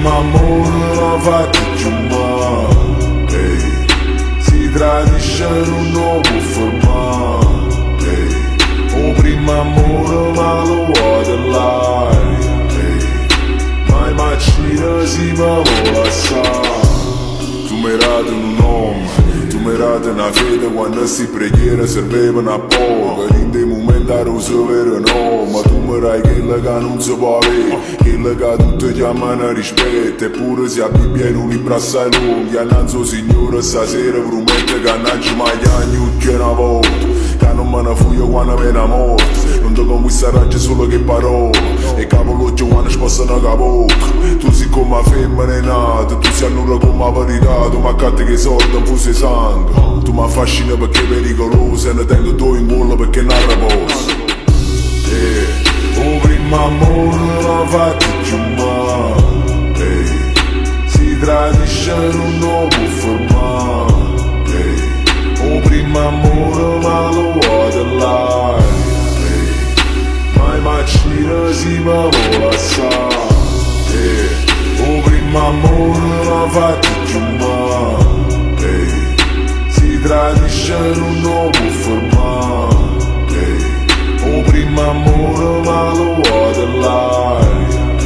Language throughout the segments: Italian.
prima amor non va più mai, si tradisce non lo può fermare, o prima amore ma lo vuole l'aria, mai macina si va vola sa. Tu mi radi un nome, tu mi radi una fede quando sti preghiere servevano a poco, in dei momenti a rosa vera no, ma tu mi rai quella che non si può avere, quella che tutti chiamano rispetto, eppure se a Bibbia in un libro assai lungo, annanzo signore stasera promette che non ci mangiamo più una volta, che non me ne fuio quando viene a morte, non ti conquisterai solo che parole, e cavoloccio quando spostano la bocca, tu sei come femmina nata, tu sei nulla come verità, tu mi accatti che sorda in fuso sangue, tu mi affascina perché è pericoloso, e ne tengo due in culo perché non riposo. O prima amore non va più mai, si tradisce non lo può fermare, o prima amore ma lo vuole l'aria, mai macina si va vola sa, o prima amore non va più mai, si tradisce non lo può fermare, o prima amore ma lo vuole l'aria,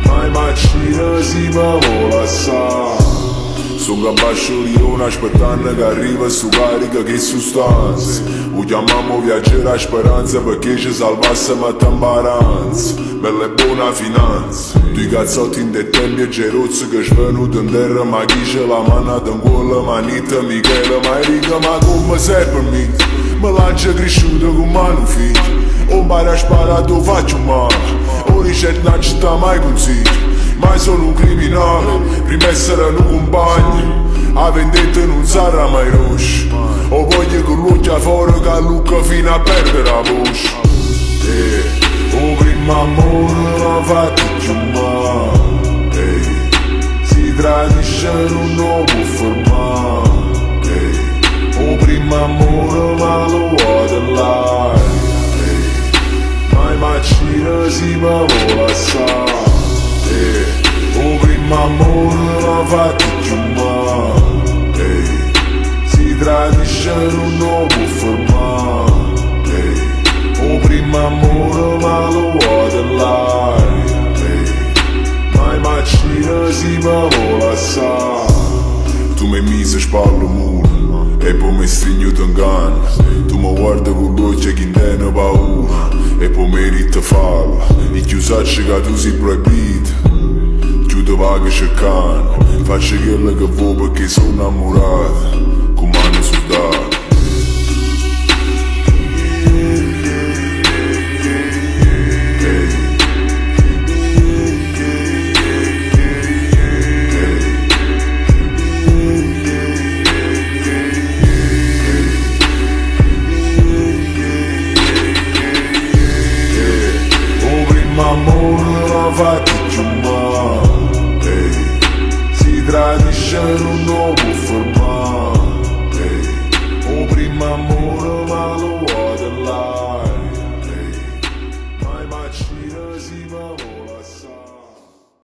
mai macina si va vola sa. Sono capace di una aspettando che arriva su carica che sostanza, lo chiamiamo viaggiare a speranza perché ci salvasse ma t'imbaranza, bella e buona finanza, due cazzotti in dei tempi e gerozzi che svenuto in terra, ma chi c'è la manata in quella manita Michele, ma riga ma come sei per me, me lancia cresciuto come un figlio, o impara a sparare tu faccio male, o ricetta non ci sta mai consiglio, mai sono un criminale, prima essere un compagno, a vendetta non sarà mai rosso, o voglio che l'occhio fuori che lucca fino a perdere la voce, o prima amore non va più mai, si tradisce non lo può fermare, o prima amore ma lo vuole l'aria, mai macina si va vola sa. O prima amore non va più mai, si tradisce non lo può fermare, o prima amore ma lo vuole l'aria, mai macina si va vola sa. Tu mi mise spalle muro, e poi mi stringo in canna, tu mi guardi con l'occhio che non hai paura, e poi mi rita falla, e chiusacci che tu sei proibito, chiudo vaga cercando, faccio quello che vuoi perché sono innamorato, come hanno soldato. Amore non va più mai, si tradisce non lo può fermare, o prima amore ma lo vuole l'aria, mai macina si va vola.